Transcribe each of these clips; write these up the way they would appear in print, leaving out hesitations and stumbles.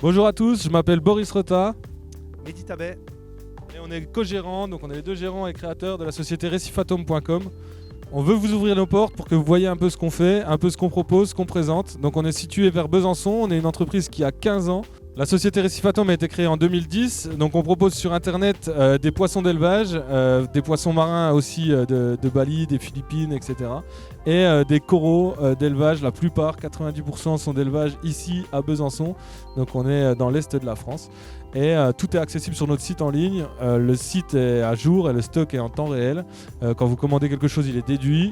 Bonjour à tous, je m'appelle Boris Rota. Mehdi Tabet. Et on est co-gérants, donc on est les deux gérants et créateurs de la société Recifatom.com. On veut vous ouvrir nos portes pour que vous voyez un peu ce qu'on fait, un peu ce qu'on propose, ce qu'on présente. Donc on est situé vers Besançon, on est une entreprise qui a 15 ans. La société Recifatom a été créée en 2010, donc on propose sur internet des poissons d'élevage, des poissons marins aussi de Bali, des Philippines, etc. Et des coraux d'élevage, la plupart, 90% sont d'élevage ici à Besançon, donc on est dans l'est de la France. Et tout est accessible sur notre site en ligne, le site est à jour et le stock est en temps réel. Quand vous commandez quelque chose, il est déduit.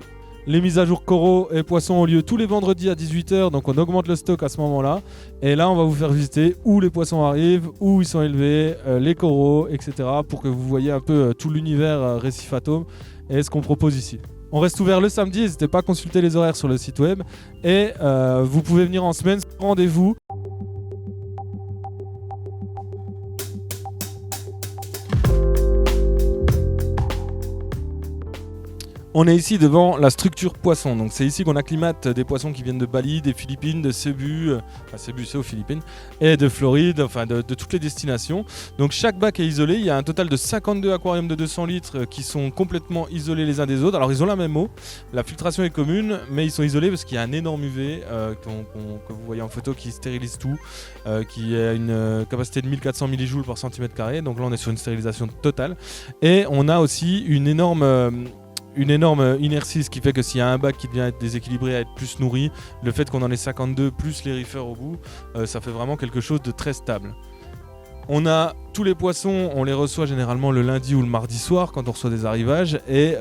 Les mises à jour coraux et poissons ont lieu tous les vendredis à 18h, donc on augmente le stock à ce moment-là. Et là, on va vous faire visiter où les poissons arrivent, où ils sont élevés, les coraux, etc. pour que vous voyez un peu tout l'univers Recifatom et ce qu'on propose ici. On reste ouvert le samedi, n'hésitez pas à consulter les horaires sur le site web. Et vous pouvez venir en semaine, rendez-vous. On est ici devant la structure poisson, donc c'est ici qu'on acclimate des poissons qui viennent de Bali, des Philippines, de Cebu, Cebu c'est aux Philippines, et de Floride, enfin de toutes les destinations. Donc chaque bac est isolé, il y a un total de 52 aquariums de 200 litres qui sont complètement isolés les uns des autres. Alors ils ont la même eau, la filtration est commune, mais ils sont isolés parce qu'il y a un énorme UV que vous voyez en photo qui stérilise tout, qui a une capacité de 1400 millijoules par centimètre carré, donc là on est sur une stérilisation totale. Et on a aussi une énorme inertie, ce qui fait que s'il y a un bac qui devient être déséquilibré, à être plus nourri, le fait qu'on en ait 52 plus les reefers au bout, ça fait vraiment quelque chose de très stable. On a tous les poissons, on les reçoit généralement le lundi ou le mardi soir quand on reçoit des arrivages, et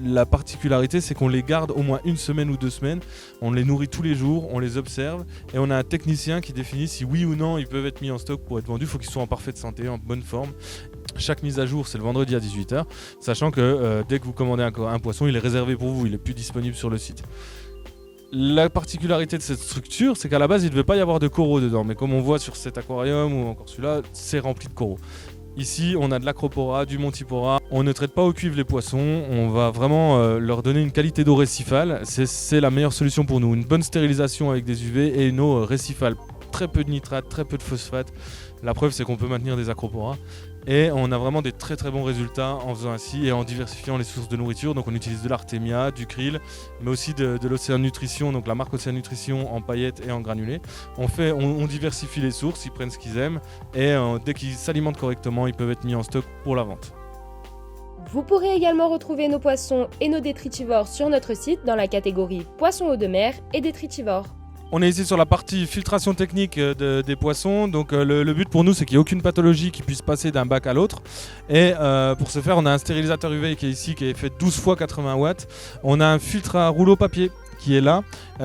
la particularité c'est qu'on les garde au moins une semaine ou 2 semaines, on les nourrit tous les jours, on les observe et on a un technicien qui définit si oui ou non ils peuvent être mis en stock pour être vendus. Il faut qu'ils soient en parfaite santé, en bonne forme. Chaque mise à jour c'est le vendredi à 18h, sachant que dès que vous commandez un poisson, il est réservé pour vous, il est plus disponible sur le site. La particularité de cette structure, c'est qu'à la base, il ne devait pas y avoir de coraux dedans. Mais comme on voit sur cet aquarium ou encore celui-là, c'est rempli de coraux. Ici, on a de l'acropora, du montipora. On ne traite pas au cuivre les poissons. On va vraiment leur donner une qualité d'eau récifale. C'est la meilleure solution pour nous. Une bonne stérilisation avec des UV et une eau récifale. Très peu de nitrate, très peu de phosphate. La preuve, c'est qu'on peut maintenir des acroporas. Et on a vraiment des très très bons résultats en faisant ainsi et en diversifiant les sources de nourriture. Donc on utilise de l'artémia, du krill, mais aussi de l'Océan Nutrition, donc la marque Océan Nutrition en paillettes et en granulés. On diversifie les sources, ils prennent ce qu'ils aiment et dès qu'ils s'alimentent correctement, ils peuvent être mis en stock pour la vente. Vous pourrez également retrouver nos poissons et nos détritivores sur notre site dans la catégorie poissons eau de mer et détritivores. On est ici sur la partie filtration technique des poissons, donc le but pour nous c'est qu'il n'y ait aucune pathologie qui puisse passer d'un bac à l'autre. Et pour ce faire on a un stérilisateur UV qui est ici, qui est fait 12 x 80 watts. On a un filtre à rouleau papier qui est là,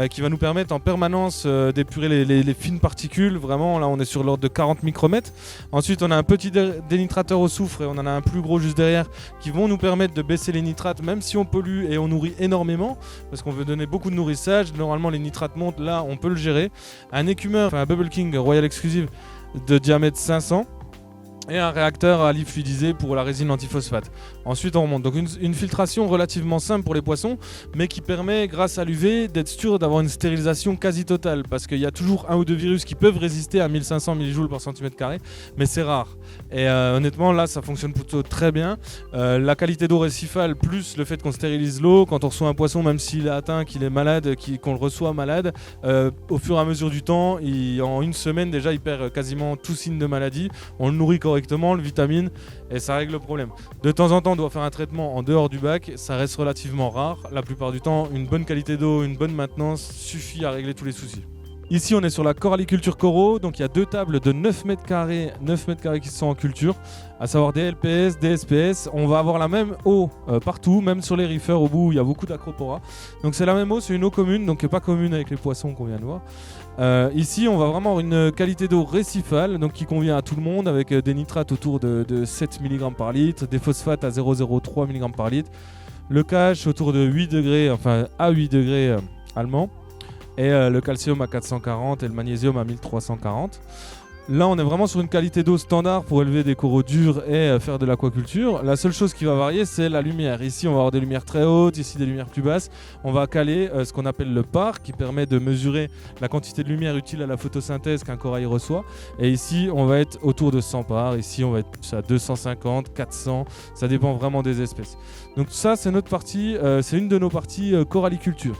qui va nous permettre en permanence d'épurer les fines particules. Vraiment là on est sur l'ordre de 40 micromètres. Ensuite on a un petit dénitrateur au soufre et on en a un plus gros juste derrière qui vont nous permettre de baisser les nitrates même si on pollue et on nourrit énormément parce qu'on veut donner beaucoup de nourrissage. Normalement les nitrates montent, là on peut le gérer. Un écumeur, enfin un Bubble King Royal Exclusive de diamètre 500 et un réacteur à live fluidisé pour la résine antiphosphate. Ensuite on remonte, donc une filtration relativement simple pour les poissons mais qui permet grâce à l'UV d'être sûr d'avoir une stérilisation quasi totale parce qu'il y a toujours un ou deux virus qui peuvent résister à 1500 millijoules par centimètre carré mais c'est rare et honnêtement là ça fonctionne plutôt très bien. La qualité d'eau récifale plus le fait qu'on stérilise l'eau quand on reçoit un poisson même s'il est atteint, qu'il est malade, qu'on le reçoit malade, au fur et à mesure du temps en une semaine déjà il perd quasiment tout signe de maladie, on le nourrit correctement, le vitamine et ça règle le problème. De temps en temps on doit faire un traitement en dehors du bac, ça reste relativement rare. La plupart du temps une bonne qualité d'eau, une bonne maintenance suffit à régler tous les soucis. Ici on est sur la coralliculture coraux, donc il y a 2 tables de 9 mètres carrés qui sont en culture, à savoir des LPS, des SPS. On va avoir la même eau partout, même sur les reefers au bout où il y a beaucoup d'acropora. Donc c'est la même eau, c'est une eau commune, donc qui n'est pas commune avec les poissons qu'on vient de voir. Ici on va vraiment avoir une qualité d'eau récifale, donc qui convient à tout le monde, avec des nitrates autour de 7 mg par litre, des phosphates à 0,03 mg par litre, le KH autour de 8 degrés, enfin à 8 degrés allemand. Et le calcium à 440 et le magnésium à 1340. Là, on est vraiment sur une qualité d'eau standard pour élever des coraux durs et faire de l'aquaculture. La seule chose qui va varier, c'est la lumière. Ici, on va avoir des lumières très hautes, ici des lumières plus basses. On va caler ce qu'on appelle le PAR, qui permet de mesurer la quantité de lumière utile à la photosynthèse qu'un corail reçoit. Et ici, on va être autour de 100 PAR. Ici, on va être plus à 250, 400. Ça dépend vraiment des espèces. Donc ça, c'est notre partie, c'est une de nos parties coralliculture.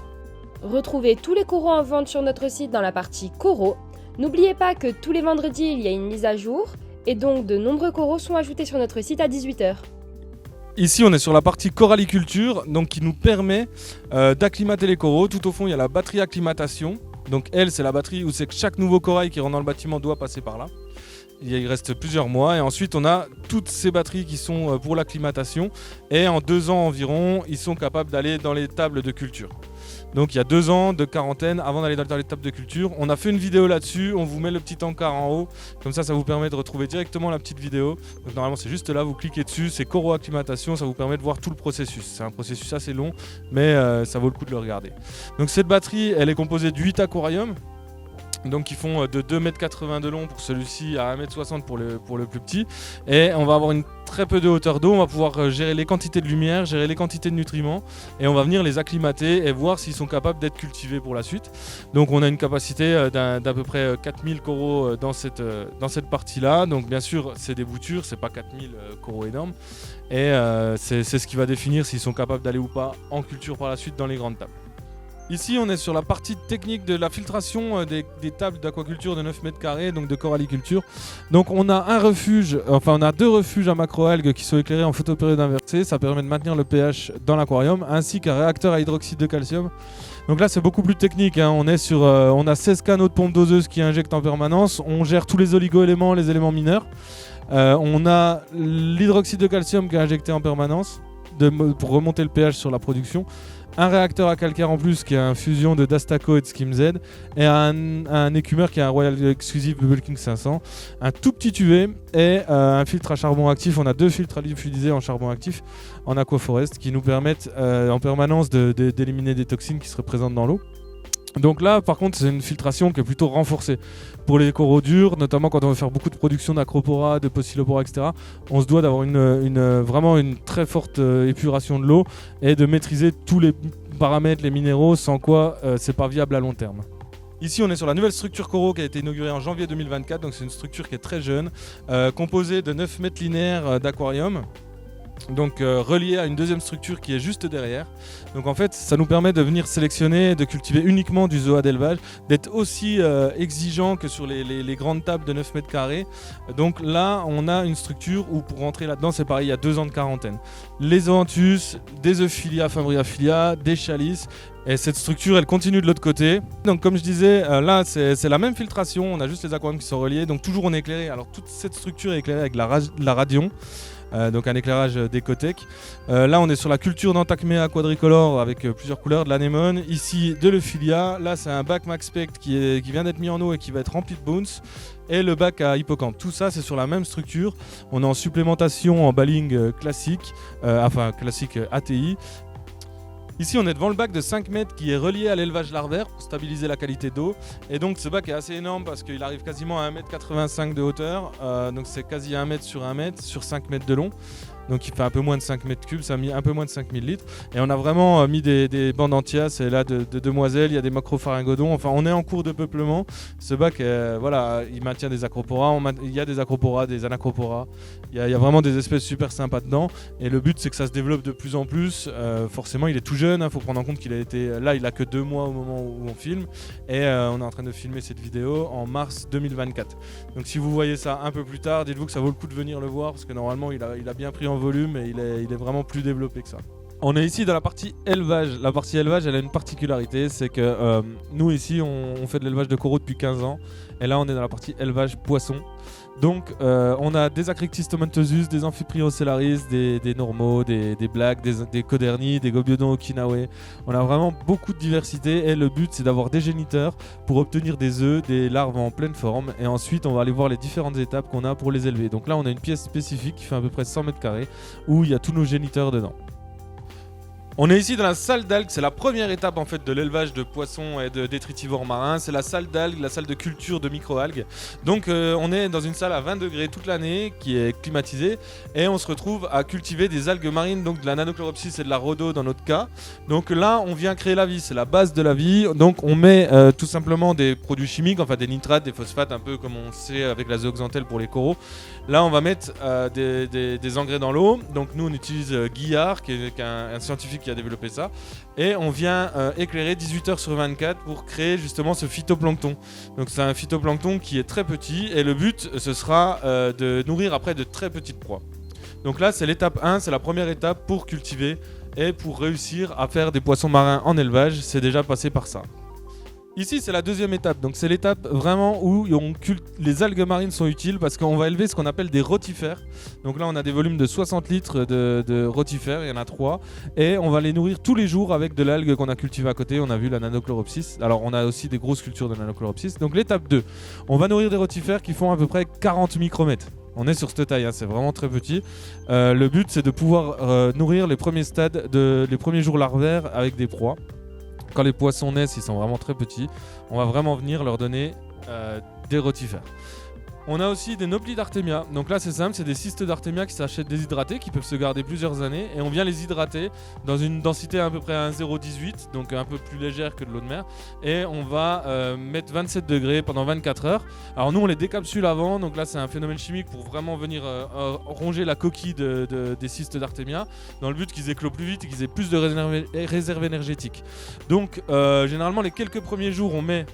Retrouvez tous les coraux en vente sur notre site dans la partie coraux. N'oubliez pas que tous les vendredis, il y a une mise à jour et donc de nombreux coraux sont ajoutés sur notre site à 18h. Ici, on est sur la partie coralliculture, donc qui nous permet d'acclimater les coraux. Tout au fond, il y a la batterie acclimatation. Donc elle, c'est la batterie où c'est que chaque nouveau corail qui rentre dans le bâtiment doit passer par là. Il reste plusieurs mois et ensuite on a toutes ces batteries qui sont pour l'acclimatation et en 2 ans environ, ils sont capables d'aller dans les tables de culture. Donc il y a 2 ans de quarantaine avant d'aller dans les tables de culture. On a fait une vidéo là-dessus, on vous met le petit encart en haut, comme ça vous permet de retrouver directement la petite vidéo. Donc normalement c'est juste là, vous cliquez dessus, c'est coraux acclimatation, ça vous permet de voir tout le processus. C'est un processus assez long, mais ça vaut le coup de le regarder. Donc cette batterie, elle est composée de 8 aquariums. Donc qui font de 2,80 m de long pour celui-ci à 1,60 m pour le plus petit. Et on va avoir une très peu de hauteur d'eau, on va pouvoir gérer les quantités de lumière, gérer les quantités de nutriments et on va venir les acclimater et voir s'ils sont capables d'être cultivés pour la suite. Donc on a une capacité d'à peu près 4000 coraux dans cette partie-là. Donc bien sûr c'est des boutures, c'est pas 4000 coraux énormes. Et c'est ce qui va définir s'ils sont capables d'aller ou pas en culture par la suite dans les grandes tables. Ici, on est sur la partie technique de la filtration des tables d'aquaculture de 9 m², donc de coralliculture. Donc on a on a 2 refuges à macroalgues qui sont éclairés en photopériode inversée. Ça permet de maintenir le pH dans l'aquarium, ainsi qu'un réacteur à hydroxyde de calcium. Donc là, c'est beaucoup plus technique, hein. On a 16 canaux de pompe doseuse qui injectent en permanence. On gère tous les oligo-éléments, les éléments mineurs. On a l'hydroxyde de calcium qui est injecté en permanence pour remonter le pH sur la production. Un réacteur à calcaire en plus qui est une fusion de Dastaco et de SkimZ et un écumeur qui est un Royal Exclusive Bubble King 500, un tout petit UV et un filtre à charbon actif. On a 2 filtres à lyophilisés en charbon actif en Aquaforest qui nous permettent en permanence d'éliminer des toxines qui seraient présentes dans l'eau. Donc là, par contre, c'est une filtration qui est plutôt renforcée. Pour les coraux durs, notamment quand on veut faire beaucoup de production d'acropora, de pocillopora, etc., on se doit d'avoir vraiment une très forte épuration de l'eau et de maîtriser tous les paramètres, les minéraux, sans quoi c'est pas viable à long terme. Ici, on est sur la nouvelle structure coraux qui a été inaugurée en janvier 2024, donc c'est une structure qui est très jeune, composée de 9 mètres linéaires d'aquarium. Donc relié à une deuxième structure qui est juste derrière. Donc en fait ça nous permet de venir sélectionner, de cultiver uniquement du zoa d'élevage, d'être aussi exigeant que sur les grandes tables de 9 m². Donc là on a une structure où pour rentrer là-dedans c'est pareil, il y a 2 ans de quarantaine. Les zoanthus, des euphilia, fimbriaphilia, des chalices. Et cette structure elle continue de l'autre côté. Donc comme je disais, là c'est la même filtration, on a juste les aquariums qui sont reliés. Donc toujours on est éclairé, alors toute cette structure est éclairée avec la radion. Donc un éclairage d'écotech. Là on est sur la culture d'Antacmea quadricolore avec plusieurs couleurs, de l'anémone, ici de l'euphilia. Là c'est un bac Maxpect qui vient d'être mis en eau et qui va être rempli de bones. Et le bac à hippocampe. Tout ça c'est sur la même structure. On est en supplémentation en baling classique, classique ATI. Ici on est devant le bac de 5 mètres qui est relié à l'élevage larvaire pour stabiliser la qualité d'eau. Et donc ce bac est assez énorme parce qu'il arrive quasiment à 1,85 m de hauteur. Donc c'est quasi 1 mètre sur 1 mètre sur 5 mètres de long. Donc il fait un peu moins de 5 mètres cubes, ça a mis un peu moins de 5000 litres. Et on a vraiment mis des bandes entières, c'est là de demoiselles, il y a des macropharyngodons, enfin on est en cours de peuplement. Ce bac, il maintient des acroporas, il y a des acroporas, des anacroporas, il y a vraiment des espèces super sympas dedans. Et le but c'est que ça se développe de plus en plus. Forcément il est tout jeune, faut prendre en compte qu'il a que 2 mois au moment où on filme. Et on est en train de filmer cette vidéo en mars 2024. Donc si vous voyez ça un peu plus tard, dites-vous que ça vaut le coup de venir le voir parce que normalement il a bien pris en volume et il est vraiment plus développé que ça. On est ici dans la partie élevage. La partie élevage, elle a une particularité, c'est que nous ici, on fait de l'élevage de coraux depuis 15 ans. Et là, on est dans la partie élevage poisson. Donc, on a des Acryctis tomentosus, des Amphipriocellaris, des normaux, des blagues, des codernis, des Gobiodon okinawa. On a vraiment beaucoup de diversité et le but, c'est d'avoir des géniteurs pour obtenir des œufs, des larves en pleine forme. Et ensuite, on va aller voir les différentes étapes qu'on a pour les élever. Donc là, on a une pièce spécifique qui fait à peu près 100 m² où il y a tous nos géniteurs dedans. On est ici dans la salle d'algues, c'est la première étape en fait de l'élevage de poissons et de détritivores marins. C'est la salle d'algues, la salle de culture de microalgues. Donc on est dans une salle à 20 degrés toute l'année qui est climatisée et on se retrouve à cultiver des algues marines, donc de la Nanochloropsis et de la Rhodo dans notre cas. Donc là on vient créer la vie, c'est la base de la vie. Donc on met tout simplement des produits chimiques, enfin des nitrates, des phosphates, un peu comme on sait avec la zooxanthelle pour les coraux. Là on va mettre des engrais dans l'eau. Donc nous on utilise Guillard qui est un scientifique qui a développé ça, et on vient éclairer 18 heures sur 24 pour créer justement ce phytoplancton. Donc c'est un phytoplancton qui est très petit et le but ce sera de nourrir après de très petites proies. Donc là c'est l'étape 1, c'est la première étape pour cultiver et pour réussir à faire des poissons marins en élevage, c'est déjà passé par ça. Ici c'est la deuxième étape, donc c'est l'étape vraiment où les algues marines sont utiles parce qu'on va élever ce qu'on appelle des rotifères. Donc là on a des volumes de 60 litres de rotifères, il y en a 3, et on va les nourrir tous les jours avec de l'algue qu'on a cultivée à côté. On a vu la Nanochloropsis, alors on a aussi des grosses cultures de Nanochloropsis. Donc l'étape 2, on va nourrir des rotifères qui font à peu près 40 micromètres. On est sur cette taille, c'est vraiment très petit. Le but c'est de pouvoir nourrir les premiers stades, les premiers jours larvaires avec des proies. Quand les poissons naissent, ils sont vraiment très petits. On va vraiment venir leur donner des rotifères. On a aussi des Nauplies d'Artemia. Donc là, c'est simple, c'est des cystes d'Artemia qui s'achètent déshydratés, qui peuvent se garder plusieurs années. Et on vient les hydrater dans une densité à peu près à 1,018, donc un peu plus légère que de l'eau de mer. Et on va mettre 27 degrés pendant 24 heures. Alors nous, on les décapsule avant. Donc là, c'est un phénomène chimique pour vraiment venir ronger la coquille des cystes d'Artemia, dans le but qu'ils éclosent plus vite et qu'ils aient plus de réserve énergétique. Donc généralement, les quelques premiers jours, on met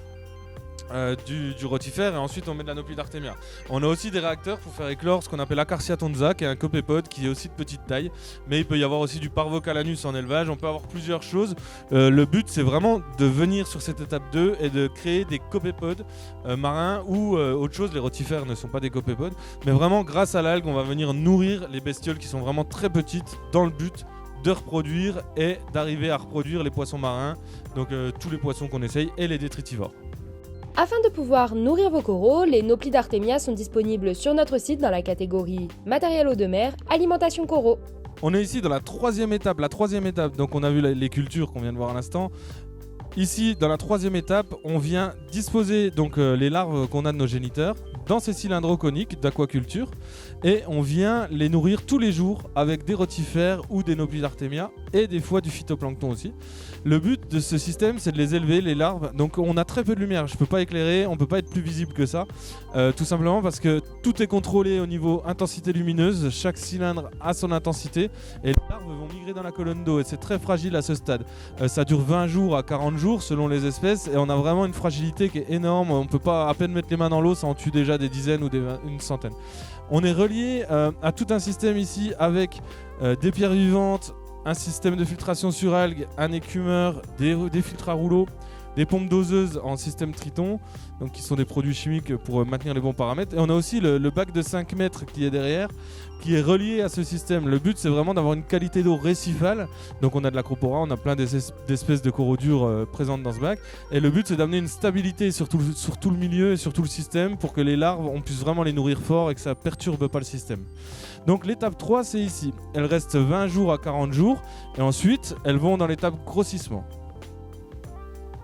du rotifère et ensuite on met de la Nauplie d'Artemia. On a aussi des réacteurs pour faire éclore ce qu'on appelle Acarcia tonza, qui est un copépode qui est aussi de petite taille, mais il peut y avoir aussi du Parvocalanus en élevage. On peut avoir plusieurs choses. Le but c'est vraiment de venir sur cette étape 2 et de créer des copépodes marins ou autre chose. Les rotifères ne sont pas des copépodes, mais vraiment grâce à l'algue on va venir nourrir les bestioles qui sont vraiment très petites dans le but de reproduire et d'arriver à reproduire les poissons marins, donc tous les poissons qu'on essaye et les détritivores. Afin de pouvoir nourrir vos coraux, les Nauplies d'Artemia sont disponibles sur notre site dans la catégorie matériel eau de mer, alimentation coraux. On est ici dans la troisième étape. Donc on a vu les cultures qu'on vient de voir à l'instant. Ici, dans la troisième étape, on vient disposer donc les larves qu'on a de nos géniteurs dans ces cylindres coniques d'aquaculture et on vient les nourrir tous les jours avec des rotifères ou des Nauplies d'Artemia et des fois du phytoplancton aussi. Le but de ce système, c'est de les élever, les larves. Donc on a très peu de lumière, je peux pas éclairer, on peut pas être plus visible que ça, tout simplement parce que tout est contrôlé au niveau intensité lumineuse. Chaque cylindre a son intensité et les larves vont migrer dans la colonne d'eau et c'est très fragile à ce stade. Ça dure 20 jours à 40 jours selon les espèces et on a vraiment une fragilité qui est énorme. On peut pas à peine mettre les mains dans l'eau, ça en tue déjà des dizaines ou une centaine. On est relié à tout un système ici avec des pierres vivantes, un système de filtration sur algues, un écumeur, des filtres à rouleau, des pompes doseuses en système Triton, donc qui sont des produits chimiques pour maintenir les bons paramètres. Et on a aussi le bac de 5 mètres qui est derrière, qui est relié à ce système. Le but, c'est vraiment d'avoir une qualité d'eau récifale. Donc on a de l'acropora, on a plein d'espèces de coraux durs présentes dans ce bac. Et le but, c'est d'amener une stabilité sur tout le milieu et sur tout le système pour que les larves, on puisse vraiment les nourrir fort et que ça ne perturbe pas le système. Donc l'étape 3, c'est ici. Elles restent 20 jours à 40 jours et ensuite, elles vont dans l'étape grossissement.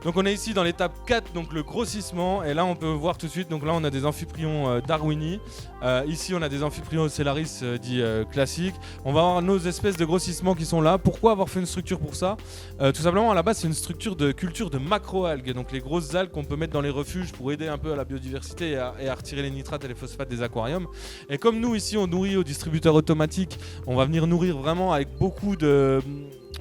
Donc on est ici dans l'étape 4, donc le grossissement, et là on peut voir tout de suite, donc là on a des amphiprions darwini, ici on a des amphiprions ocellaris dits classiques. On va avoir nos espèces de grossissement qui sont là. Pourquoi avoir fait une structure pour ça? Tout simplement à la base c'est une structure de culture de macro-algues, donc les grosses algues qu'on peut mettre dans les refuges pour aider un peu à la biodiversité et à retirer les nitrates et les phosphates des aquariums. Et comme nous ici on nourrit au distributeur automatique, on va venir nourrir vraiment avec beaucoup de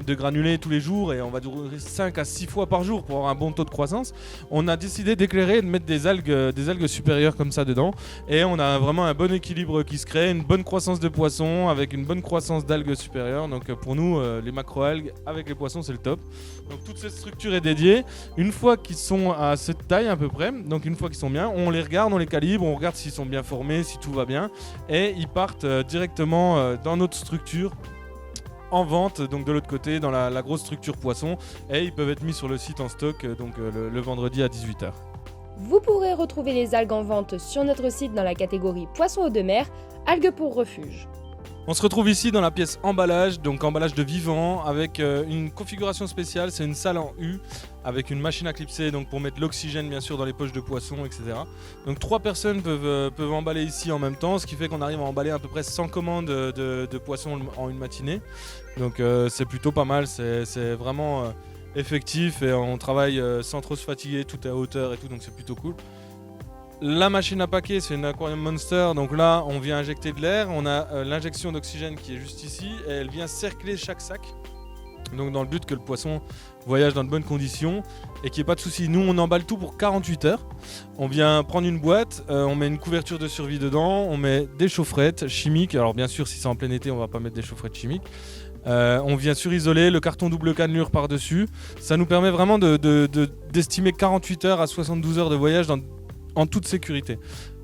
granulés tous les jours et on va nourrir 5 à 6 fois par jour pour avoir un bon taux de croissance. On a décidé d'éclairer et de mettre des algues supérieures comme ça dedans et on a vraiment un bon équilibre qui se crée, une bonne croissance de poissons avec une bonne croissance d'algues supérieures. Donc pour nous les macro-algues avec les poissons c'est le top. Donc toute cette structure est dédiée. Une fois qu'ils sont à cette taille à peu près, donc une fois qu'ils sont bien, on les regarde, on les calibre, on regarde s'ils sont bien formés, si tout va bien et ils partent directement dans notre structure en vente, donc de l'autre côté dans la grosse structure poisson, et ils peuvent être mis sur le site en stock donc le vendredi à 18 h. Vous pourrez retrouver les algues en vente sur notre site dans la catégorie poissons eau de mer, algues pour refuge. On se retrouve ici dans la pièce emballage, donc emballage de vivant, avec une configuration spéciale, c'est une salle en U, avec une machine à clipser donc pour mettre l'oxygène bien sûr dans les poches de poissons, etc. Donc 3 personnes peuvent emballer ici en même temps, ce qui fait qu'on arrive à emballer à peu près 100 commandes de poissons en une matinée. Donc c'est plutôt pas mal, c'est vraiment effectif et on travaille sans trop se fatiguer, tout est à hauteur et tout, donc c'est plutôt cool. La machine à paquer, c'est une Aquarium Monster, donc là on vient injecter de l'air, on a l'injection d'oxygène qui est juste ici et elle vient cercler chaque sac, donc dans le but que le poisson voyage dans de bonnes conditions et qu'il n'y ait pas de soucis. Nous on emballe tout pour 48 heures, on vient prendre une boîte, on met une couverture de survie dedans, on met des chaufferettes chimiques, alors bien sûr si c'est en plein été on va pas mettre des chaufferettes chimiques. On vient surisoler, le carton double cannelure par-dessus, ça nous permet vraiment d'estimer 48 heures à 72 heures de voyage en toute sécurité.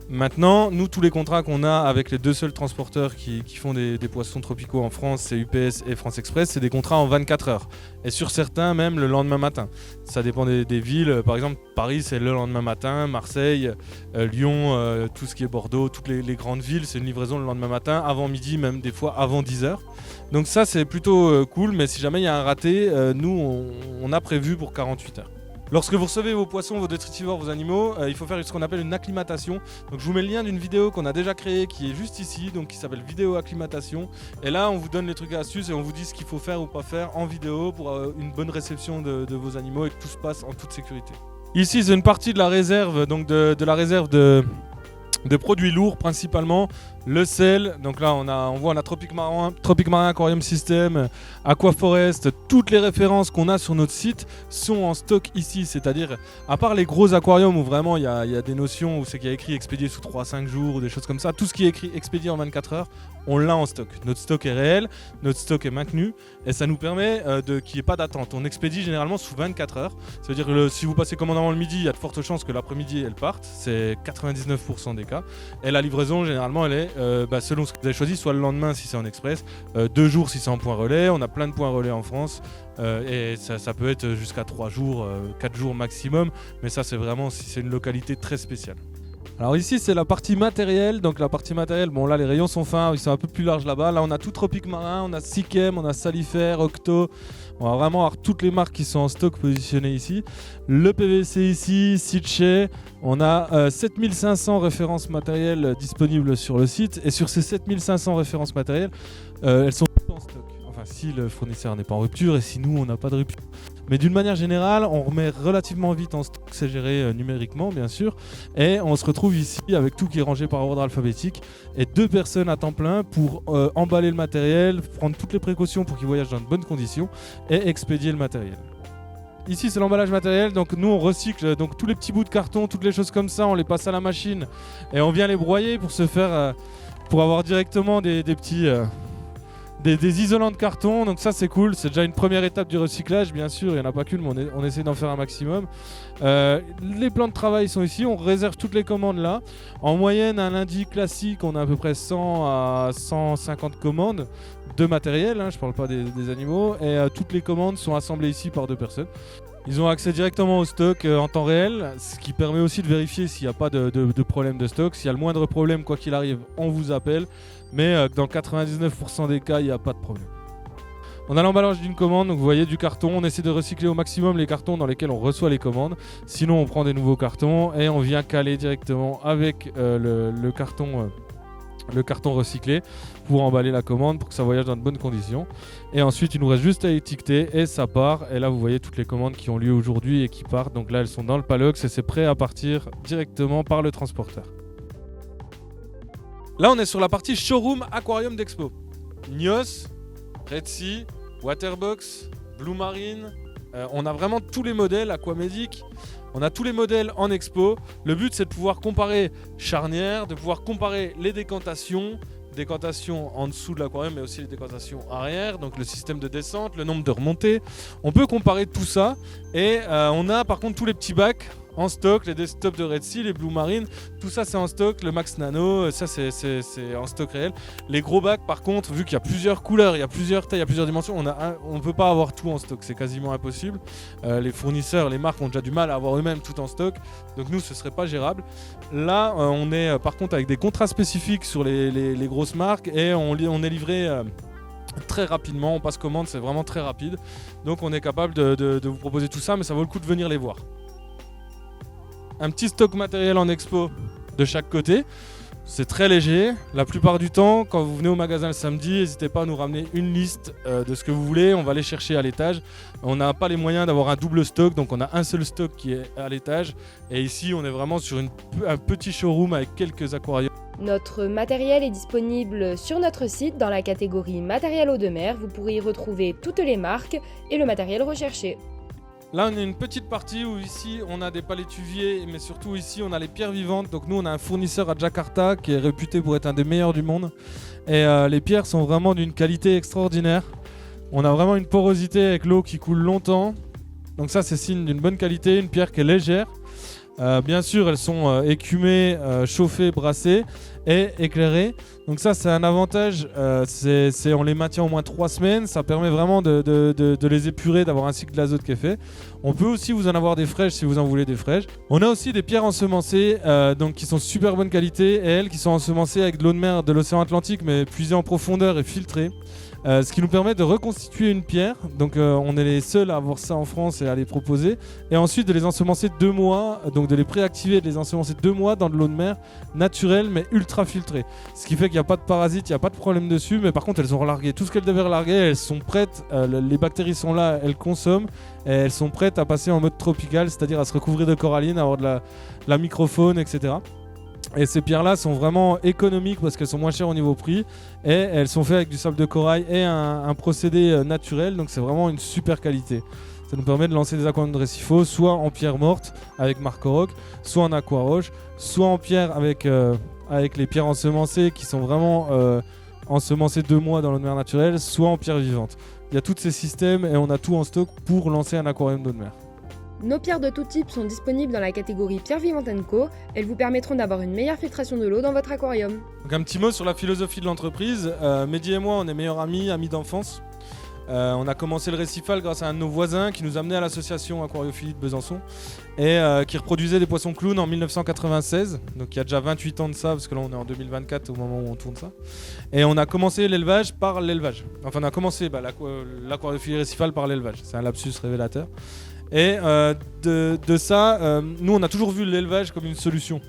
Maintenant, nous, tous les contrats qu'on a avec les 2 seuls transporteurs qui font des poissons tropicaux en France, c'est UPS et France Express, c'est des contrats en 24 heures. Et sur certains, même le lendemain matin. Ça dépend des villes. Par exemple, Paris, c'est le lendemain matin. Marseille, Lyon, tout ce qui est Bordeaux, toutes les grandes villes, c'est une livraison le lendemain matin, avant midi, même des fois avant 10 heures. Donc ça, c'est plutôt cool. Mais si jamais il y a un raté, nous, on a prévu pour 48 heures. Lorsque vous recevez vos poissons, vos détritivores, vos animaux, il faut faire ce qu'on appelle une acclimatation. Donc je vous mets le lien d'une vidéo qu'on a déjà créée qui est juste ici, donc qui s'appelle vidéo acclimatation. Et là on vous donne les trucs et astuces et on vous dit ce qu'il faut faire ou pas faire en vidéo pour une bonne réception de vos animaux et que tout se passe en toute sécurité. Ici c'est une partie de la réserve, donc de la réserve de produits lourds principalement, le sel, donc là on a Tropic Marin Aquarium System, Aquaforest, toutes les références qu'on a sur notre site sont en stock ici, c'est-à-dire à part les gros aquariums où vraiment il y a des notions où c'est qu'il y a écrit expédié sous 3-5 jours ou des choses comme ça, tout ce qui est écrit expédié en 24 heures, on l'a en stock. Notre stock est réel, notre stock est maintenu et ça nous permet qu'il n'y ait pas d'attente. On expédie généralement sous 24 heures, ça veut dire que si vous passez commande avant le midi, il y a de fortes chances que l'après-midi elle parte, c'est 99% des cas. Et la livraison généralement elle est selon ce que vous avez choisi, soit le lendemain si c'est en express, 2 jours si c'est en point relais, on a plein de points relais en France et ça peut être jusqu'à 3 jours, 4 jours maximum, mais ça c'est vraiment si c'est une localité très spéciale. Alors ici c'est la partie matérielle, donc la partie matérielle, bon là les rayons sont fins, ils sont un peu plus larges là-bas, là on a tout Tropic Marin, on a Sickem, on a Salifer, Octo, on va vraiment avoir toutes les marques qui sont en stock positionnées ici. Le PVC ici, Sitche, on a 7500 références matérielles disponibles sur le site et sur ces 7500 références matérielles, elles sont toutes en stock. Enfin si le fournisseur n'est pas en rupture et si nous on n'a pas de rupture. Mais d'une manière générale, on remet relativement vite en stock, c'est géré numériquement bien sûr, et on se retrouve ici avec tout qui est rangé par ordre alphabétique et 2 personnes à temps plein pour emballer le matériel, prendre toutes les précautions pour qu'il voyage dans de bonnes conditions et expédier le matériel. Ici c'est l'emballage matériel, donc nous on recycle donc tous les petits bouts de carton, toutes les choses comme ça, on les passe à la machine et on vient les broyer pour se faire, pour avoir directement des petits... Des isolants de carton, donc ça c'est cool, c'est déjà une première étape du recyclage, bien sûr, il n'y en a pas qu'une, mais on essaie d'en faire un maximum. Les plans de travail sont ici, on réserve toutes les commandes là. En moyenne, un lundi classique, on a à peu près 100 à 150 commandes de matériel, je ne parle pas des animaux, et toutes les commandes sont assemblées ici par 2 personnes. Ils ont accès directement au stock en temps réel, ce qui permet aussi de vérifier s'il n'y a pas de problème de stock. S'il y a le moindre problème, quoi qu'il arrive, on vous appelle. Mais dans 99% des cas, il n'y a pas de problème. On a l'emballage d'une commande, donc vous voyez du carton. On essaie de recycler au maximum les cartons dans lesquels on reçoit les commandes. Sinon, on prend des nouveaux cartons et on vient caler directement avec le carton recyclé pour emballer la commande pour que ça voyage dans de bonnes conditions. Et ensuite, il nous reste juste à étiqueter et ça part. Et là, vous voyez toutes les commandes qui ont lieu aujourd'hui et qui partent. Donc là, elles sont dans le Palox et c'est prêt à partir directement par le transporteur. Là, on est sur la partie showroom aquarium d'Expo. Nios, Red Sea, Waterbox, Blue Marine. On a vraiment tous les modèles Aquamedic. On a tous les modèles en expo. Le but, c'est de pouvoir comparer charnières, de pouvoir comparer les décantations en dessous de l'aquarium, mais aussi les décantations arrière, donc le système de descente, le nombre de remontées. On peut comparer tout ça et on a par contre tous les petits bacs en stock, les desktops de Red Sea, les Blue Marine, tout ça c'est en stock, le Max Nano, ça c'est en stock réel. Les gros bacs par contre, vu qu'il y a plusieurs couleurs, il y a plusieurs tailles, il y a plusieurs dimensions, on ne peut pas avoir tout en stock, c'est quasiment impossible. Les fournisseurs, les marques ont déjà du mal à avoir eux-mêmes tout en stock, donc nous ce serait pas gérable. Là on est par contre avec des contrats spécifiques sur les grosses marques et on est livré très rapidement, on passe commande, c'est vraiment très rapide, donc on est capable de vous proposer tout ça, mais ça vaut le coup de venir les voir. Un petit stock matériel en expo de chaque côté, c'est très léger. La plupart du temps, quand vous venez au magasin le samedi, n'hésitez pas à nous ramener une liste de ce que vous voulez, on va aller chercher à l'étage. On n'a pas les moyens d'avoir un double stock, donc on a un seul stock qui est à l'étage, et ici on est vraiment sur un petit showroom avec quelques aquariums. Notre matériel est disponible sur notre site dans la catégorie matériel eau de mer. Vous pourrez y retrouver toutes les marques et le matériel recherché. Là on a une petite partie où ici on a des palétuviers, mais surtout ici on a les pierres vivantes. Donc nous on a un fournisseur à Jakarta qui est réputé pour être un des meilleurs du monde. Et les pierres sont vraiment d'une qualité extraordinaire. On a vraiment une porosité avec l'eau qui coule longtemps. Donc ça c'est signe d'une bonne qualité, une pierre qui est légère. Bien sûr elles sont écumées, chauffées, brassées et éclairées. Donc ça c'est un avantage, on les maintient au moins 3 semaines, ça permet vraiment de les épurer, d'avoir un cycle d'azote qui est fait. On peut aussi vous en avoir des fraîches si vous en voulez des fraîches. On a aussi des pierres ensemencées donc qui sont super bonne qualité et elles qui sont ensemencées avec de l'eau de mer de l'océan Atlantique mais puisée en profondeur et filtrée. Ce qui nous permet de reconstituer une pierre, donc on est les seuls à avoir ça en France et à les proposer, et ensuite de les ensemencer 2 mois, donc de les préactiver et de les ensemencer 2 mois dans de l'eau de mer naturelle mais ultra filtrée. Ce qui fait qu'il n'y a pas de parasites, il n'y a pas de problème dessus, mais par contre elles ont relargué tout ce qu'elles devaient relarguer, elles sont prêtes, les bactéries sont là, elles consomment, et elles sont prêtes à passer en mode tropical, c'est-à-dire à se recouvrir de coralline, à avoir de la microfaune, etc. Et ces pierres-là sont vraiment économiques parce qu'elles sont moins chères au niveau prix et elles sont faites avec du sable de corail et un procédé naturel, donc c'est vraiment une super qualité. Ça nous permet de lancer des aquariums de récifaux soit en pierre morte avec Marco Rock, soit en aqua roche, soit en pierre avec les pierres ensemencées qui sont vraiment ensemencées 2 mois dans l'eau de mer naturelle, soit en pierre vivante. Il y a tous ces systèmes et on a tout en stock pour lancer un aquarium d'eau de mer. Nos pierres de tout type sont disponibles dans la catégorie Pierre Vivante & Co. Elles vous permettront d'avoir une meilleure filtration de l'eau dans votre aquarium. Donc un petit mot sur la philosophie de l'entreprise. Mehdi et moi, on est meilleurs amis d'enfance. On a commencé le récifal grâce à un de nos voisins qui nous amenait à l'association Aquariophilie de Besançon et qui reproduisait des poissons clowns en 1996. Donc il y a déjà 28 ans de ça, parce que là on est en 2024 au moment où on tourne ça. Et on a commencé l'élevage par l'élevage. Enfin on a commencé l'aquariophilie récifale par l'élevage. C'est un lapsus révélateur. Et de ça, nous on a toujours vu l'élevage comme une solution.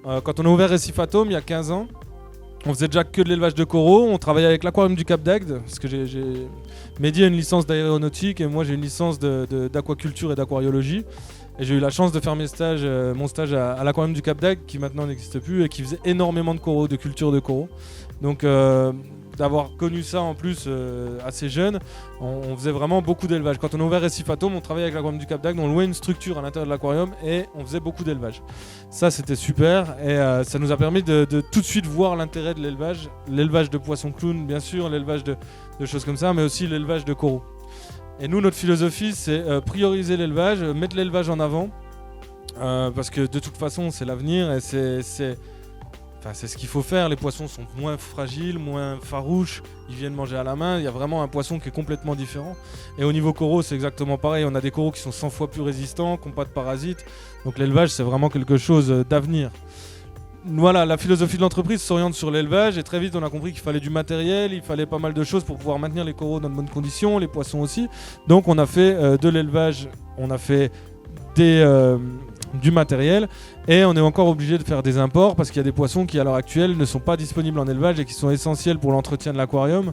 Quand on a ouvert Récifatome il y a 15 ans, on faisait déjà que de l'élevage de coraux, on travaillait avec l'aquarium du Cap d'Agde, parce que Mehdi a une licence d'aéronautique et moi j'ai une licence d'aquaculture et d'aquariologie. Et j'ai eu la chance de faire mon stage à l'aquarium du Cap d'Agde, qui maintenant n'existe plus et qui faisait énormément de coraux, de culture de coraux. Donc d'avoir connu ça en plus assez jeune, on faisait vraiment beaucoup d'élevage. Quand on a ouvert Récifatome, on travaillait avec l'aquarium du Cap d'Agde, on louait une structure à l'intérieur de l'aquarium et on faisait beaucoup d'élevage. Ça c'était super et ça nous a permis de tout de suite voir l'intérêt de l'élevage de poissons clowns bien sûr, l'élevage de choses comme ça, mais aussi l'élevage de coraux. Et nous notre philosophie c'est prioriser l'élevage, mettre l'élevage en avant parce que de toute façon c'est l'avenir et c'est ce qu'il faut faire. Les poissons sont moins fragiles, moins farouches, ils viennent manger à la main, il y a vraiment un poisson qui est complètement différent. Et au niveau coraux c'est exactement pareil, on a des coraux qui sont 100 fois plus résistants, qui n'ont pas de parasites, donc l'élevage c'est vraiment quelque chose d'avenir. Voilà, la philosophie de l'entreprise s'oriente sur l'élevage et très vite on a compris qu'il fallait du matériel, il fallait pas mal de choses pour pouvoir maintenir les coraux dans de bonnes conditions, les poissons aussi. Donc on a fait de l'élevage, on a fait du matériel et on est encore obligé de faire des imports parce qu'il y a des poissons qui à l'heure actuelle ne sont pas disponibles en élevage et qui sont essentiels pour l'entretien de l'aquarium,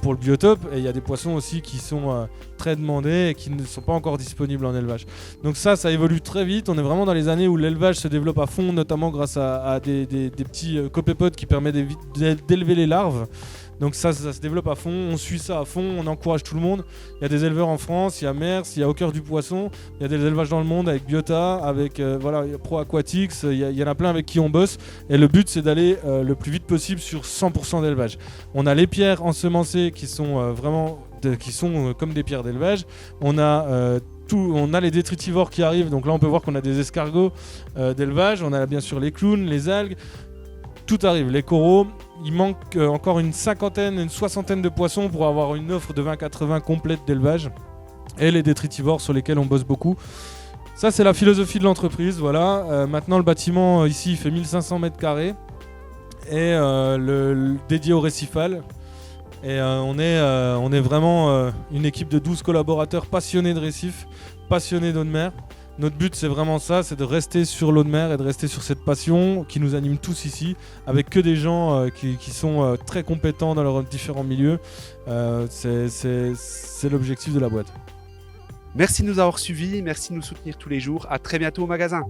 pour le biotope, et il y a des poissons aussi qui sont très demandés et qui ne sont pas encore disponibles en élevage. Donc ça évolue très vite, on est vraiment dans les années où l'élevage se développe à fond, notamment grâce à des petits copépodes qui permettent d'élever les larves. Donc ça se développe à fond, on suit ça à fond, on encourage tout le monde. Il y a des éleveurs en France, il y a Mers, il y a Au Cœur du Poisson, il y a des élevages dans le monde avec Biota, avec Pro Aquatics, il y en a plein avec qui on bosse. Et le but c'est d'aller le plus vite possible sur 100% d'élevage. On a les pierres ensemencées qui sont vraiment comme des pierres d'élevage. On a on a les détritivores qui arrivent. Donc là, on peut voir qu'on a des escargots d'élevage. On a bien sûr les clowns, les algues. Tout arrive. Les coraux, il manque encore une soixantaine de poissons pour avoir une offre de 20-80 complète d'élevage. Et les détritivores sur lesquels on bosse beaucoup. Ça, c'est la philosophie de l'entreprise. Voilà. Maintenant, le bâtiment ici, il fait 1500 mètres carrés. Et dédié au récifal. Et on est vraiment une équipe de 12 collaborateurs passionnés de récifs, passionnés d'eau de mer. Notre but, c'est vraiment ça, c'est de rester sur l'eau de mer et de rester sur cette passion qui nous anime tous ici, avec que des gens qui sont très compétents dans leurs différents milieux. C'est l'objectif de la boîte. Merci de nous avoir suivis, merci de nous soutenir tous les jours. À très bientôt au magasin.